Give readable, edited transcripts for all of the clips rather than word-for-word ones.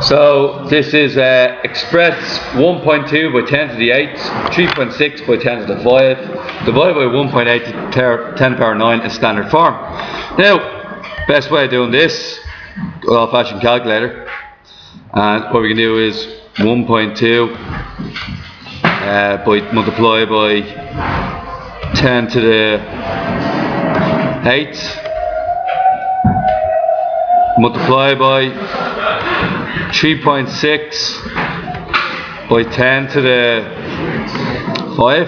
So this is express 1.2 by 10 to the 8, 3.6 by 10 to the 5, divided by 1.8 to 10 to the power 9 in standard form. Now, best way of doing this, good old fashioned calculator. And what we can do is 1.2 by multiply by 10 to the 8, multiply by 3.6 by 10 to the 5.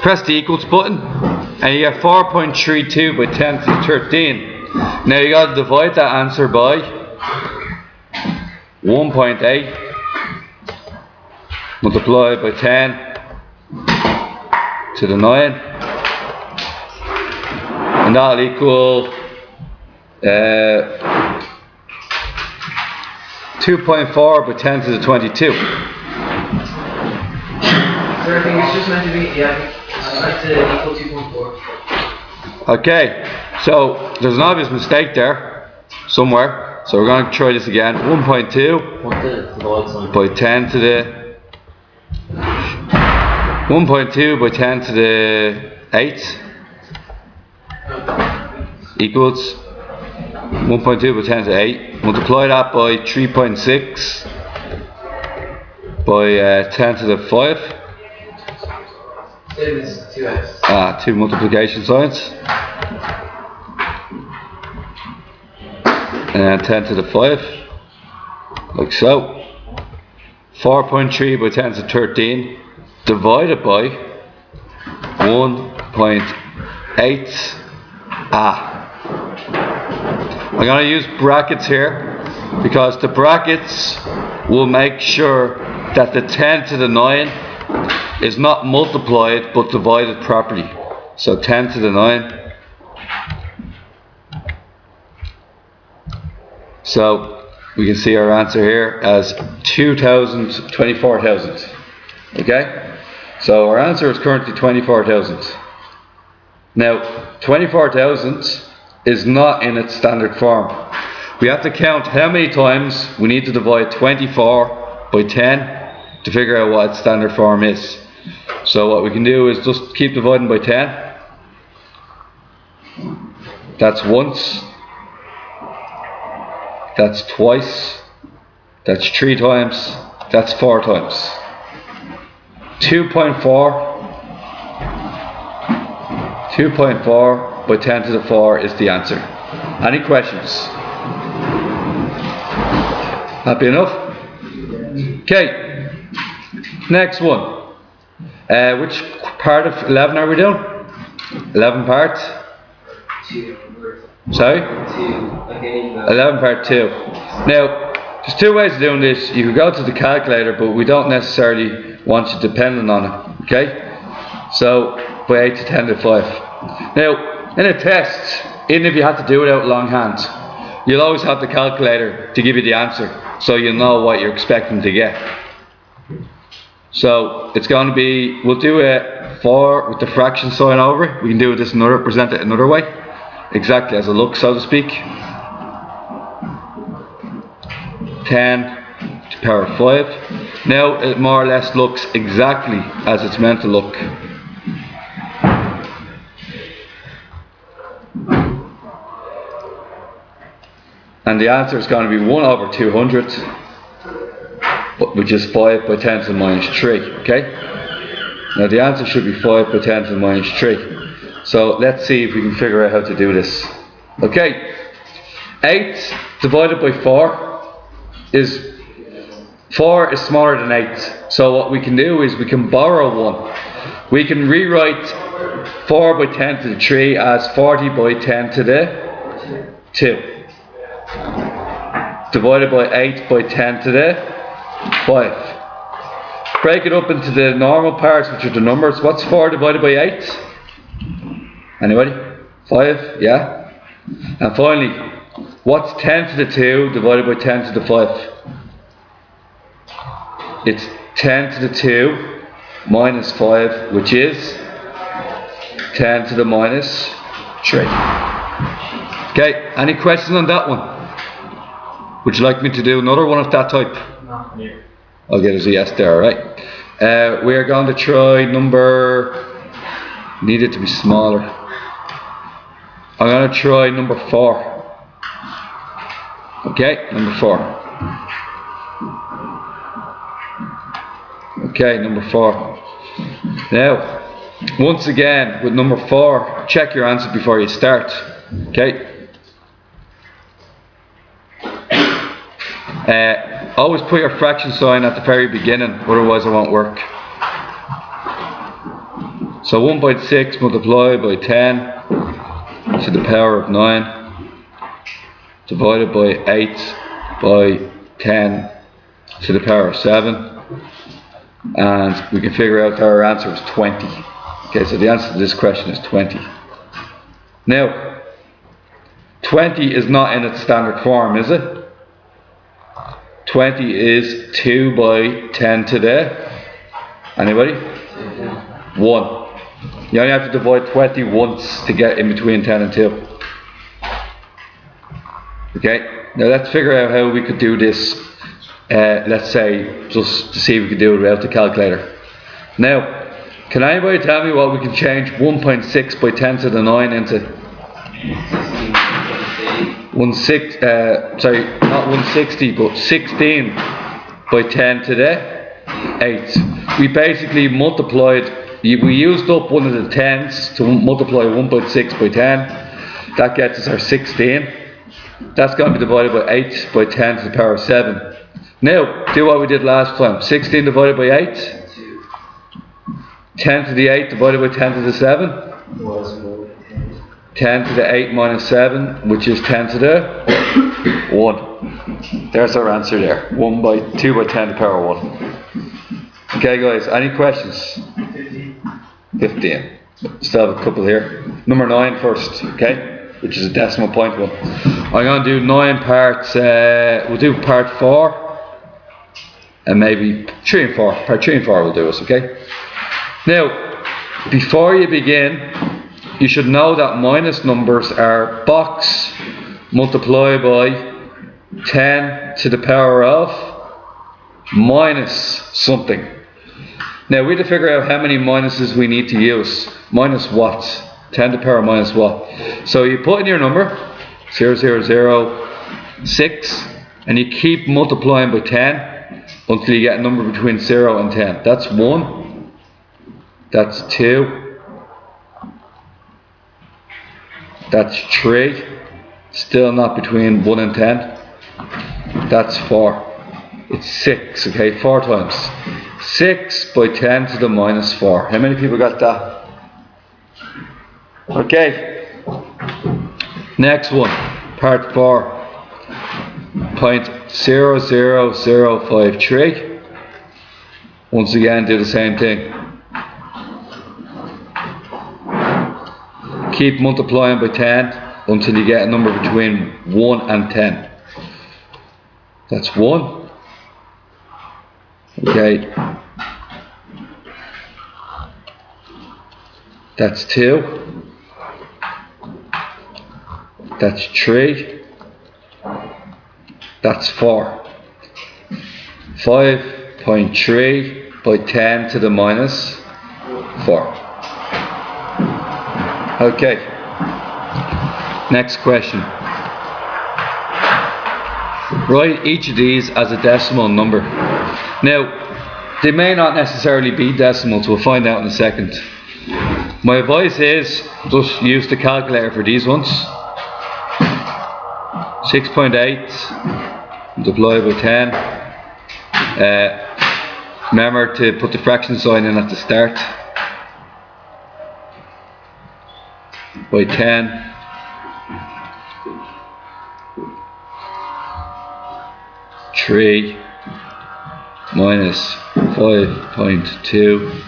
Press the equals button and you get 4.32 by 10 to the 13. Now you got to divide that answer by 1.8 multiplied by 10 to the 9, and that'll equal 2.4 by 10 to the 22. I think it's just meant to be, I'd like to equal 2.4. Okay, so there's an obvious mistake there somewhere, so we're going to try this again. 1.2 by 10 to the 1.2 by 10 to the 8 equals 1.2 by 10 to the 8. Multiply that by 3.6 by 10 to the 5. It is 2x. Two multiplication signs. And 10 to the 5. Like so. 4.3 by 10 to the 13 divided by 1.8. I'm going to use brackets here because the brackets will make sure that the 10 to the 9 is not multiplied but divided properly. So 10 to the 9. So we can see our answer here as 24,000. Okay? So our answer is currently 24,000. Now, 24,000 is not in its standard form. We have to count how many times we need to divide 24 by 10 to figure out what its standard form is. So what we can do is just keep dividing by 10. That's once. That's twice. That's 3 times. That's 4 times. 2.4 by 10 to the 4 is the answer. Any questions? Happy enough? Okay. Next one. Which part of 11 are we doing? 11 part? 2. Sorry? 2. Okay. 11 part 2. Now, there's 2 ways of doing this. You can go to the calculator, but we don't necessarily want you dependent on it. Okay? So, by 8 to 10 to 5. Now, in a test, even if you have to do it out longhand, you'll always have the calculator to give you the answer, so you know what you're expecting to get. So it's going to be, we'll do a 4 with the fraction sign over it. We can do this another, present it another way, exactly as it looks, so to speak. 10 to the power 5. Now it more or less looks exactly as it's meant to look. And the answer is going to be 1 over 200, which is 5 by 10 to the minus 3, okay? Now the answer should be 5 by 10 to the minus 3. So let's see if we can figure out how to do this. Okay, 8 divided by 4 is smaller than 8. So what we can do is we can borrow 1. We can rewrite 4 by 10 to the 3 as 40 by 10 to the 2. Divided by 8 by 10 to the 5. Break it up into the normal parts, which are the numbers. What's 4 divided by 8? Anybody? 5? Yeah? And finally, what's 10 to the 2 divided by 10 to the 5? It's 10 to the 2 minus 5, which is 10 to the minus 3. Okay, any questions on that one? Would you like me to do another one of that type? No. Yeah. I'll get us a yes there, alright. We are going to try number... Need it to be smaller. I'm going to try number 4. Okay, number 4. Okay, number 4. Now, once again, with number 4, check your answer before you start. Okay? Always put your fraction sign at the very beginning, otherwise it won't work. So 1.6 multiplied by 10 to the power of 9 divided by 8 by 10 to the power of 7, and we can figure out that our answer is 20. Okay, so the answer to this question is 20. Now, 20 is not in its standard form, is it? 20 is 2 by 10 to the... Anybody? 1. You only have to divide 20 once to get in between 10 and 2. Okay, now let's figure out how we could do this. Let's say, just to see if we could do it without the calculator. Now, can anybody tell me what we can change 1.6 by 10 to the 9 into? 160, but 16 by 10 to the 8. We basically multiplied, we used up one of the 10s to multiply 1.6 by 10. That gets us our 16. That's going to be divided by 8 by 10 to the power of 7. Now, do what we did last time. 16 divided by 8. 10 to the 8 divided by 10 to the 7. 10 to the 8 minus 7, which is 10 to the 1. There's our answer there. 2 by 10 to the power 1. Okay guys, any questions? 15. Still have a couple here. Number 9 first, okay? Which is a decimal point one. I'm going to do 9 parts. We'll do part 4. And maybe 3 and 4. Part 3 and 4 will do us, okay? Now, before you begin, you should know that minus numbers are box multiplied by 10 to the power of minus something. Now we have to figure out how many minuses we need to use. Minus what? 10 to the power minus what? So you put in your number 0006 and you keep multiplying by 10 until you get a number between 0 and 10. That's 1. That's 2. That's 3. Still not between 1 and 10. That's 4. It's 6, okay? 4 times. 6 by 10 to the minus 4. How many people got that? Okay. Next one. Part 4. 0.00053. Once again, do the same thing. Keep multiplying by 10 until you get a number between 1 and 10. That's 1. Okay. That's 2. That's 3. That's 4. 5.3 by 10 to the minus 4. Okay. Next question. Write each of these as a decimal number. Now, they may not necessarily be decimals, we'll find out in a second. My advice is just use the calculator for these ones. 6.8 multiplied by 10. Remember to put the fraction sign in at the start. By 10. Three minus 5.2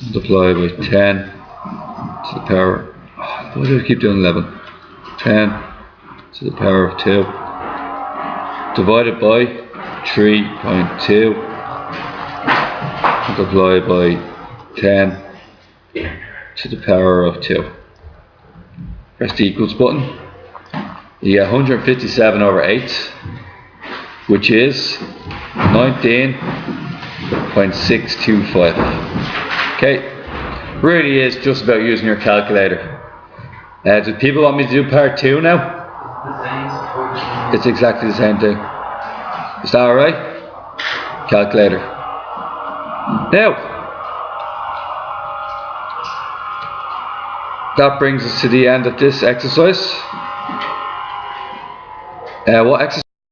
multiplied by 10 to the power. Why do I keep doing 11? 10 to the power of 2 divided by 3.2 multiplied by 10 to the power of 2. Press the equals button. you get 157 over 8, which is 19.625. Okay, really is just about using your calculator. Do people want me to do part 2 now? It's exactly the same thing. Is that alright? Calculator. Now, that brings us to the end of this exercise. What exercise?